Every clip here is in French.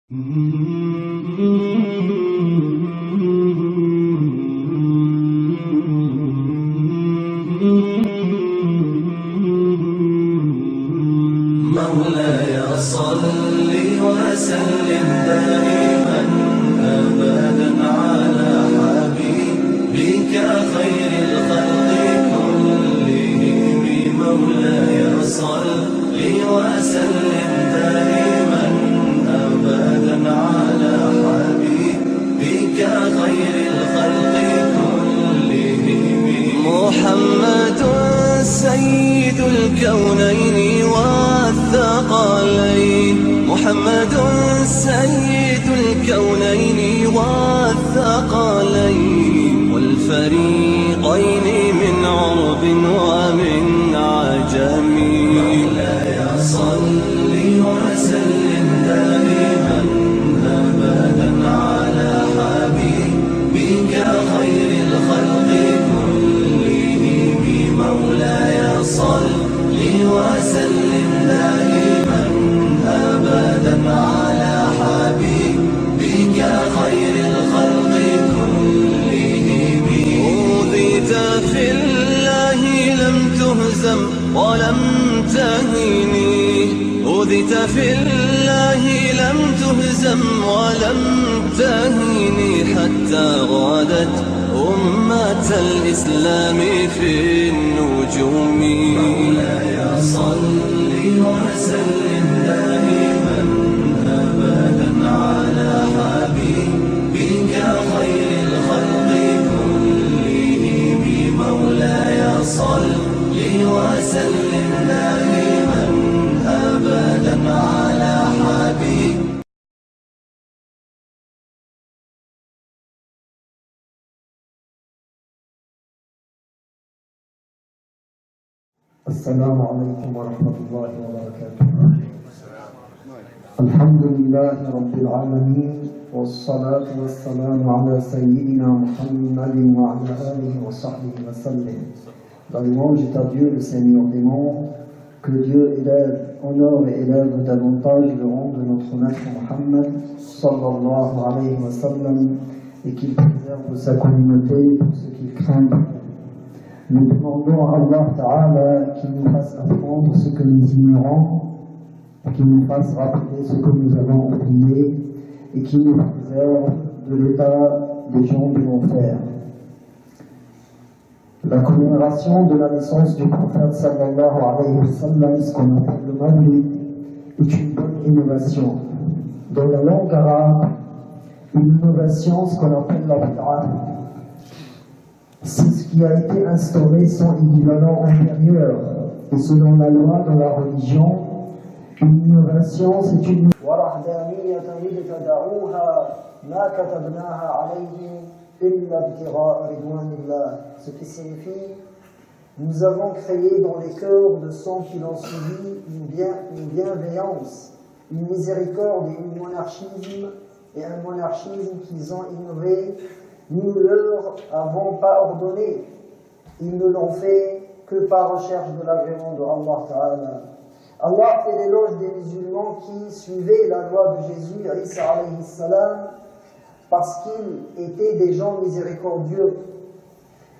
مولاي صل وسلم دائما أبدا على حبيبك خير الخلق كلهم. مولاي صل وسلم دائما أبدا على حبيبك خير الخلق كلهم. محمد سيد الكونين والثقلين، محمد سيد الكونين والثقلين والفريقين من عرب ومن عجم. مولاي صل وسلم دائما أبدا على حبيبك خير الخلق كلهم. مولاي صل وسلم دائما أبدا على حبيبك خير الخلق كلهم. أوذيت في الله لم تهزم ولم تهني، أوذيت في الله لم تهزم ولم تهني حتى غادت أمة الإسلام في النجوم. مولاي صل وسلم دائما أبدا على حبيبك خير الخلق كلهم. مولاي صل وسلم دائما أبدا على حبيبك. السلام عليكم ورحمة الله وبركاته. الحمد لله رب العالمين، والصلاة والسلام على سيدنا محمد وعلى آله وصحبه وسلم. Dans les louanges est à Dieu, le Seigneur des mondes, que Dieu élève, honore et élève davantage le rang de notre maître Muhammad sallallahu alayhi wa sallam, et qu'il préserve sa communauté pour ceux qui craignent. Nous demandons à Allah Ta'ala qu'il nous fasse apprendre ce que nous ignorons, qu'il nous fasse rappeler ce que nous avons oublié, et qu'il nous préserve de l'état des gens de l'enfer. La commémoration de la naissance du prophète sallallahu alayhi wa sallam, ce qu'on appelle le Mawlid, est une bonne innovation. Dans la langue arabe, une innovation, ce qu'on appelle la bid'a, c'est ce qui a été instauré sans équivalent antérieur. Et selon la loi dans la religion, une innovation, c'est une ce qui signifie nous avons créé dans les cœurs de ceux qui l'ont suivi une bienveillance, une miséricorde et un monarchisme qu'ils ont innové. Nous ne leur avons pas ordonné, ils ne l'ont fait que par recherche de l'agrément de Allah Ta'ala. Allah fait l'éloge des musulmans qui suivaient la loi de Jésus, Isa alayhi salam, parce qu'ils étaient des gens miséricordieux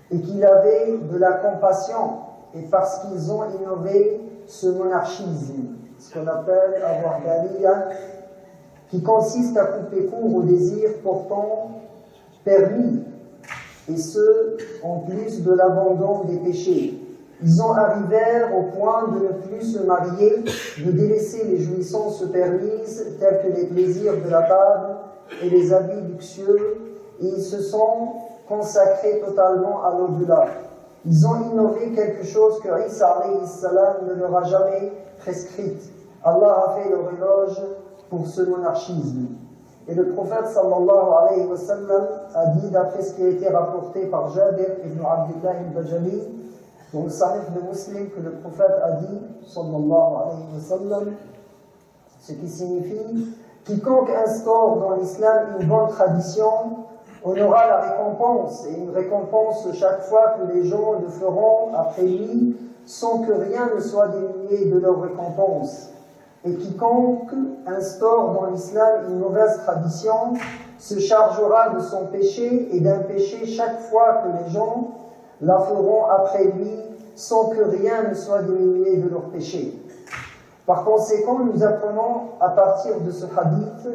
et qu'ils avaient de la compassion, et parce qu'ils ont innové ce monarchisme, ce qu'on appelle Awardaniya, qui consiste à couper court au désir pourtant permis, et ce, en plus de l'abandon des péchés. Ils en arrivèrent au point de ne plus se marier, de délaisser les jouissances permises, telles que les plaisirs de la table et les habits luxueux, et ils se sont consacrés totalement à l'au-delà. Ils ont innové quelque chose que Isa alayhi salam ne leur a jamais prescrite. Allah a fait leur éloge pour ce monarchisme. Et le prophète sallallahu alayhi wa sallam a dit, d'après ce qui a été rapporté par Jabir ibn Abdullah al-Bajali, dans le Sahih de Muslim, que le prophète a dit, sallallahu alayhi wa sallam, ce qui signifie, quiconque instaure dans l'islam une bonne tradition, on aura la récompense, et une récompense chaque fois que les gens le feront après lui, sans que rien ne soit diminué de leur récompense. et quiconque instaure dans l'islam une mauvaise tradition se chargera de son péché et d'un péché chaque fois que les gens la feront après lui sans que rien ne soit diminué de leur péché. Par conséquent, nous apprenons à partir de ce hadith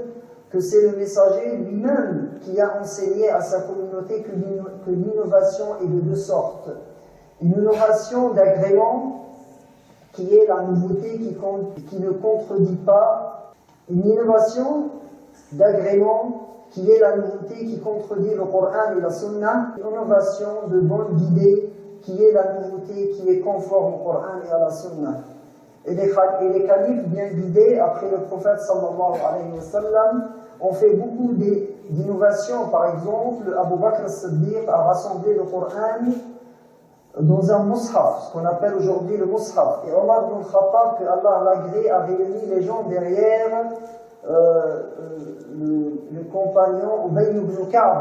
que c'est le messager lui-même qui a enseigné à sa communauté que l'innovation est de deux sortes. Une innovation d'agrément, qui est la nouveauté qui ne contredit pas. Une innovation d'agrément, qui est la nouveauté qui contredit le Coran et la Sunna. Une innovation de bonne idée, qui est la nouveauté qui est conforme au Coran et à la Sunna. Et les califes bien guidés après le prophète sallallahu alayhi wa sallam ont fait beaucoup d'innovations. Par exemple, Abu Bakr as-Siddiq a rassemblé le Coran dans un mushaf, ce qu'on appelle aujourd'hui le mushaf. Et Omar ibn Khattab, que Allah l'a gré, a réuni les gens derrière le compagnon Ubay ibn Ka'b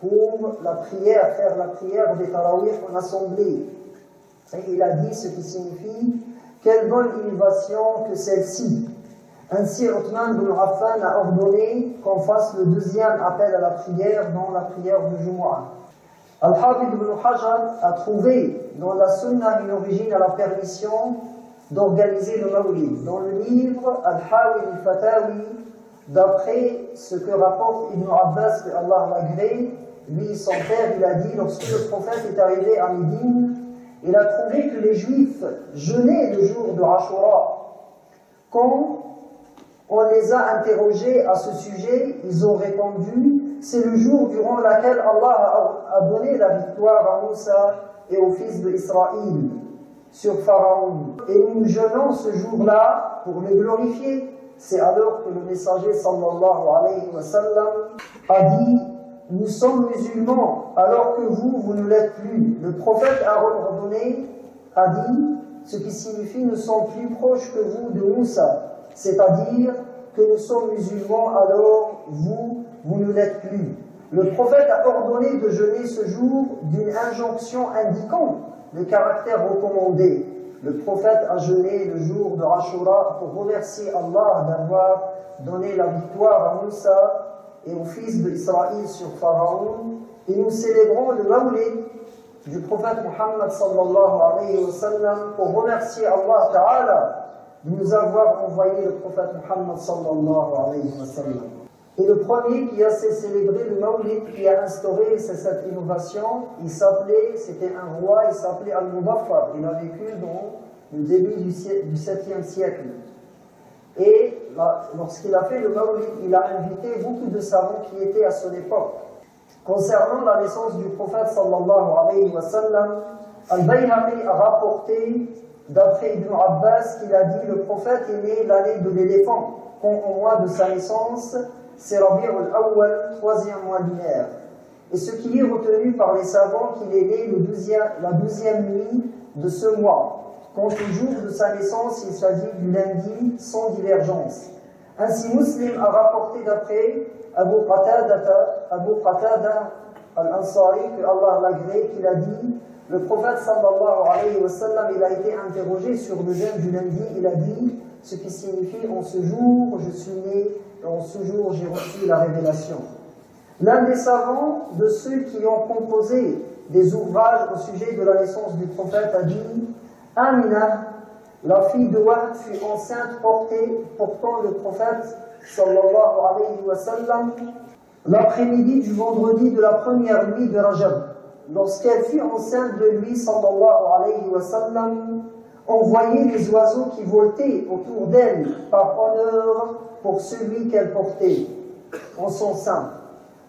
pour la prière, faire la prière des tarawih en assemblée. Et il a dit ce qui signifie: quelle bonne innovation que celle-ci. Ainsi, Uthman ibn Affan a ordonné qu'on fasse le deuxième appel à la prière dans la prière du Jumu'ah. Al-Hafid ibn Hajar a trouvé dans la Sunna une origine à la permission d'organiser le Mawlid. Dans le livre Al-Hawi al-Fatawi, d'après ce que rapporte Ibn Abbas, que Allah l'a gré, lui, son père, il a dit, lorsque le prophète est arrivé à Médine, il a trouvé que les Juifs jeûnaient le jour de Ashura. Quand on les a interrogés à ce sujet, ils ont répondu: c'est le jour durant lequel Allah a donné la victoire à Moussa et aux fils d'Israël sur Pharaon. Et nous jeûnons ce jour-là pour le glorifier. C'est alors que le messager sallallahu alayhi wa sallam a dit: nous sommes musulmans, alors que vous ne l'êtes plus. Le prophète a ordonné, a dit, ce qui signifie: nous sommes plus proches que vous de Moussa. C'est-à-dire que nous sommes musulmans, alors vous ne l'êtes plus. Le prophète a ordonné de jeûner ce jour d'une injonction indiquant le caractère recommandé. Le prophète a jeûné le jour de Ashura pour remercier Allah d'avoir donné la victoire à Moussa et aux fils d'Israël sur Pharaon. Et nous célébrons le Mawlid du prophète Muhammad sallallahu alayhi wa sallam pour remercier Allah Ta'ala de nous avoir envoyé le prophète Muhammad sallallahu alayhi wa sallam. Et le premier qui a célébré le Mawlid, qui a instauré cette innovation, c'était un roi, il s'appelait Al-Mubaffar. Il a vécu dans le début du 7e siècle. Et lorsqu'il a fait le Mawlid, il a invité beaucoup de savants qui étaient à son époque. Concernant la naissance du prophète sallallahu alayhi wa sallam, Al-Bayhaqi a rapporté, d'après Ibn Abbas, qu'il a dit: le prophète est né l'année de l'éléphant, quand au mois de sa naissance, c'est Rabi' al-Awwal, 3e mois lunaire. Et ce qui est retenu par les savants, qu'il est né la 12e nuit de ce mois. Quant au jour de sa naissance, il s'agit du lundi, sans divergence. Ainsi, Muslim a rapporté d'après Abu Qatada al-Ansari, que Allah l'a gré, qu'il a dit: le prophète sallallahu alayhi wa sallam, il a été interrogé sur le jeûne du lundi, il a dit, ce qui signifie: en ce jour je suis né, et en ce jour j'ai reçu la révélation. L'un des savants, de ceux qui ont composé des ouvrages au sujet de la naissance du prophète, a dit: Amina, la fille de Wahb, fut enceinte portant le prophète sallallahu alayhi wa sallam l'après-midi du vendredi de la première nuit de Rajab. Lorsqu'elle fut enceinte de lui sallallahu alayhi wa sallam, on voyait les oiseaux qui voltaient autour d'elle par honneur pour celui qu'elle portait en son sein.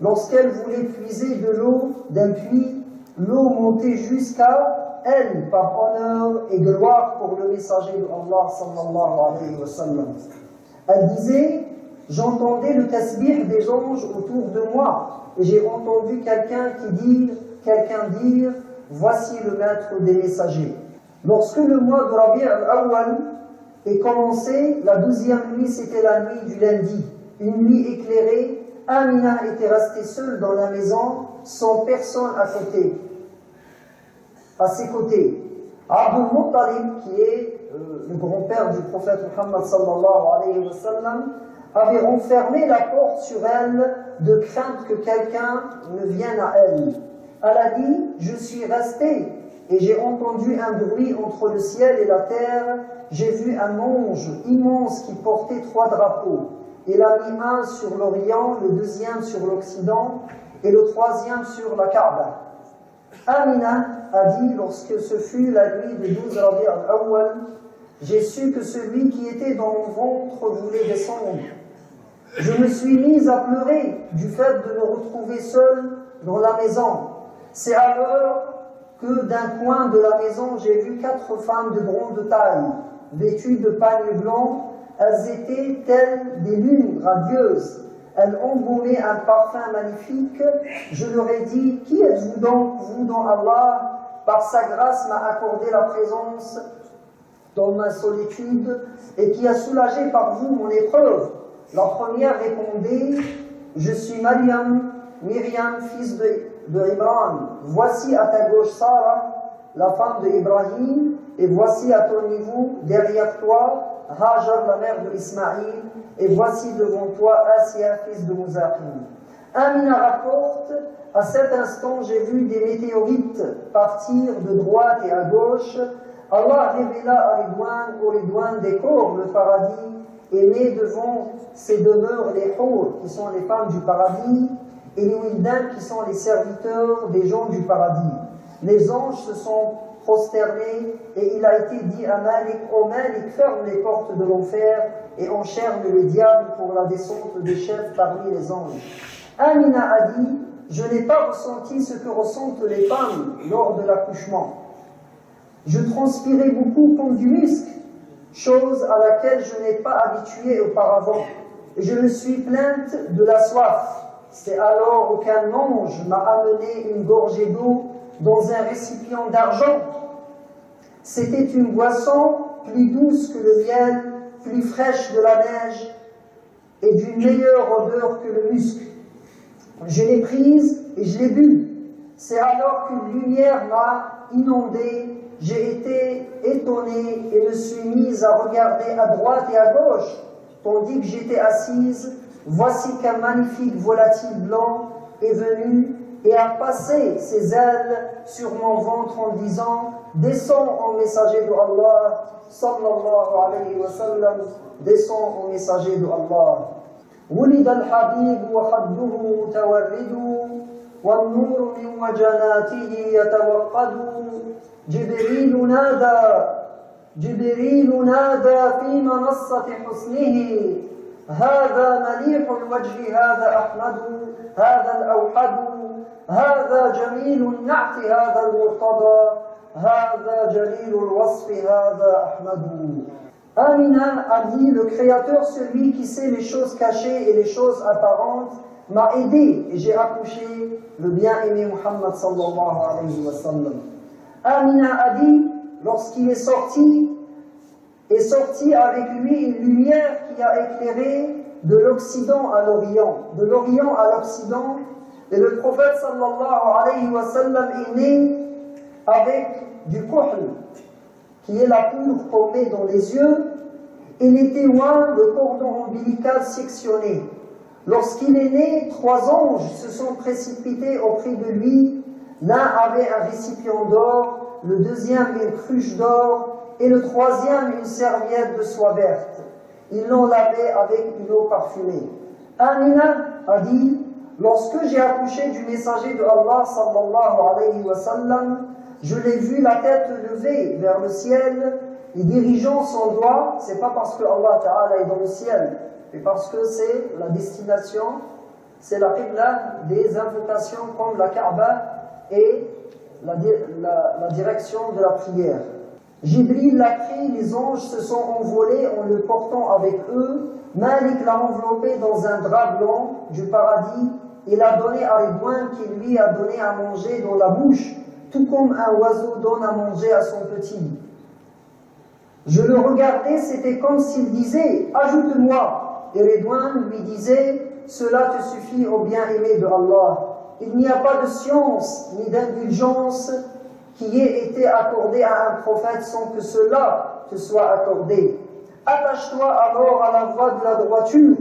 Lorsqu'elle voulait puiser de l'eau d'un puits, l'eau montait jusqu'à elle par honneur et gloire pour le messager de Allah sallallahu alayhi wa sallam. Elle disait: j'entendais le tasbih des anges autour de moi et j'ai entendu quelqu'un dire: voici le maître des messagers. Lorsque le mois de Rabi' al-Awwal est commencé, la 12e nuit, c'était la nuit du lundi, une nuit éclairée. Amina était restée seule dans la maison, sans personne à ses côtés. Abdul Muttalib, qui est le grand-père du prophète Muhammad sallallahu alayhi wa sallam, avait renfermé la porte sur elle de crainte que quelqu'un ne vienne à elle. Elle a dit, je suis restée et j'ai entendu un bruit entre le ciel et la terre. J'ai vu un ange immense qui portait 3 drapeaux. Il a mis un sur l'Orient, le deuxième sur l'Occident et le troisième sur la Kaaba. Amina a dit, lorsque ce fut la nuit de 12 Rabi' al-Awwal, j'ai su que celui qui était dans mon ventre voulait descendre. Je me suis mise à pleurer du fait de me retrouver seule dans la maison. C'est alors que d'un coin de la maison, j'ai vu 4 femmes de grande taille, vêtues de pagne blanc. Elles étaient telles des lunes radieuses. Elles embaumaient un parfum magnifique. Je leur ai dit, qui êtes-vous donc, vous dont Allah, par sa grâce, m'a accordé la présence dans ma solitude et qui a soulagé par vous mon épreuve? La première répondait, je suis Myriam, fils de Ibrahim. Voici à ta gauche Sarah, la femme de Ibrahim, et voici à ton niveau, derrière toi, Hajar, la mère de Ismaïl, et voici devant toi Assia, fils de Muzaqim. Amina rapporte, à cet instant j'ai vu des météorites partir de droite et à gauche. Allah révéla à Ridwan des corps, le paradis, et met devant ces demeures les Hour, qui sont les femmes du paradis, et les Wildan, qui sont les serviteurs des gens du paradis. Les anges se sont prosternés, et il a été dit à Malik, ô Malik, ferme les portes de l'enfer, et enchaîne le diable pour la descente des chefs parmi les anges. Amina a dit, je n'ai pas ressenti ce que ressentent les femmes lors de l'accouchement. Je transpirais beaucoup comme du musc, chose à laquelle je n'ai pas habitué auparavant, et je me suis plainte de la soif. C'est alors qu'un ange m'a amené une gorgée d'eau dans un récipient d'argent. C'était une boisson plus douce que le miel, plus fraîche de la neige, et d'une meilleure odeur que le musc. Je l'ai prise et je l'ai bue. C'est alors qu'une lumière m'a inondée. J'ai été étonnée et me suis mise à regarder à droite et à gauche, tandis que j'étais assise. Voici qu'un magnifique volatile blanc est venu et a passé ses ailes sur mon ventre en disant, descends en messager de Allah, sallallahu alayhi wa sallam, descends en messager de Allah. ولد الحبيب وخده متورد والنور من وجناته يتوقد جبريل نادى في منصة حسنه هذا مليح الوجه هذا أحمد هذا الأوحد هذا جميل النعت هذا المرتضى هذا جليل الوصف هذا أحمد. Amina a dit, le Créateur, celui qui sait les choses cachées et les choses apparentes, m'a aidé et j'ai accouché le bien-aimé Muhammad sallallahu alayhi wa sallam. Amina a dit, lorsqu'il est sorti avec lui une lumière qui a éclairé de l'Occident à l'Orient, de l'Orient à l'Occident, et le prophète sallallahu alayhi wa sallam est né avec du kuhl, qui est la poudre qu'on met dans les yeux, et était loin le cordon ombilical sectionné. Lorsqu'il est né, 3 anges se sont précipités auprès de lui. L'un avait un récipient d'or, le deuxième une cruche d'or, et le troisième une serviette de soie verte. Ils l'ont lavé avec une eau parfumée. Amina a dit, lorsque j'ai accouché du messager de Allah sallallahu alayhi wa sallam, je l'ai vu la tête levée vers le ciel et dirigeant son doigt. C'est pas parce que Allah Ta'ala est dans le ciel, mais parce que c'est la destination, c'est la qibla des invocations comme la Kaaba et la direction de la prière. Jibril l'a pris, les anges se sont envolés en le portant avec eux. Malik l'a enveloppé dans un drap blanc du paradis et l'a donné à Ridwan qui lui a donné à manger dans la bouche, tout comme un oiseau donne à manger à son petit. Je le regardais, c'était comme s'il disait, ajoute-moi. Et Ridwan lui disait, cela te suffit au bien-aimé de Allah. Il n'y a pas de science ni d'indulgence qui ait été accordé à un prophète sans que cela te soit accordé. Attache-toi alors à la voie de la droiture.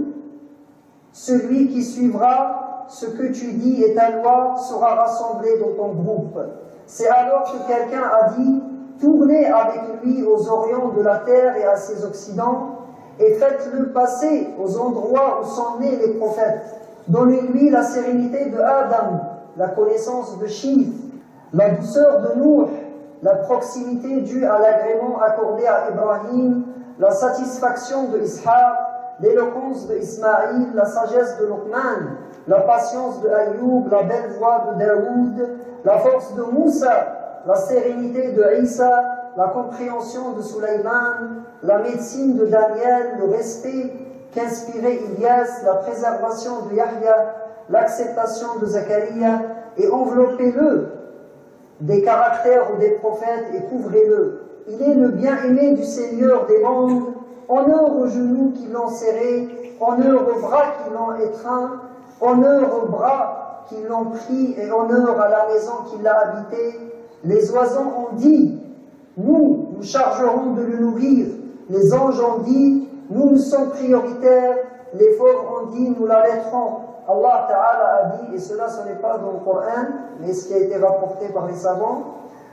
Celui qui suivra ce que tu dis et ta loi sera rassemblé dans ton groupe. C'est alors que quelqu'un a dit, tournez avec lui aux orients de la terre et à ses occidents, et faites-le passer aux endroits où sont nés les prophètes. Donnez-lui la sérénité de Adam, la connaissance de Shif, la douceur de Nuh, la proximité due à l'agrément accordé à Ibrahim, la satisfaction de Ishaq, l'éloquence de Ismaïl, la sagesse de Luqman, la patience de Ayoub, la belle voix de Daoud, la force de Moussa, la sérénité de Isa, la compréhension de Sulaiman, la médecine de Daniel, le respect qu'inspirait Ilyas, la préservation de Yahya, l'acceptation de Zacharia, et enveloppez-le des caractères ou des prophètes et couvrez-le. Il est le bien-aimé du Seigneur des mondes, honneur aux genoux qui l'ont serré, honneur aux bras qui l'ont étreint, honneur aux bras qui l'ont pris et honneur à la maison qui l'a habité. Les oiseaux ont dit, nous chargerons de le nourrir. Les anges ont dit, nous sommes prioritaires. Les fauves ont dit, nous l'allaiterons. Allah Ta'ala a dit, et cela ce n'est pas dans le Coran, mais ce qui a été rapporté par les savants,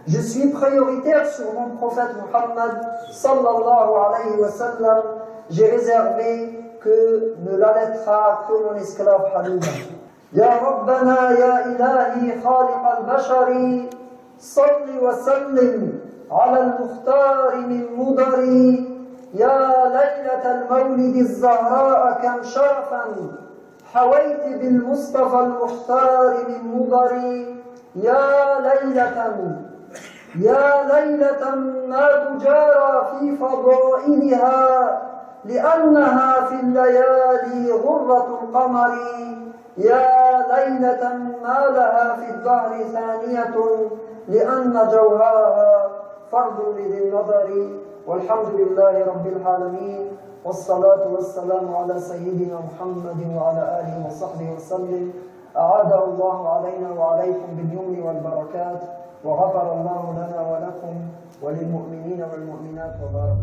je suis prioritaire sur mon prophète Muhammad sallallahu alayhi wa sallam. J'ai réservé que ne l'allaitera que mon esclave Habiba. Ya Rabbana ya ilahi khaliq al-bashari salli wa sallim ala al-mukhtar min mudari ya laylat al-mawlid al-zahra kam sharafan حويت بالمصطفى المختار من مضري يا ليلة ما تجارى في فضائلها لأنها في الليالي غرة القمر يا ليلة ما لها في الدهر ثانية لأن جوهرها فرد لذي النظر والحمد لله رب العالمين والصلاة والسلام على سيدنا محمد وعلى آله وصحبه وسلم أعاده الله علينا وعليكم باليمن والبركات وغفر الله لنا ولكم وللمؤمنين والمؤمنات وبارك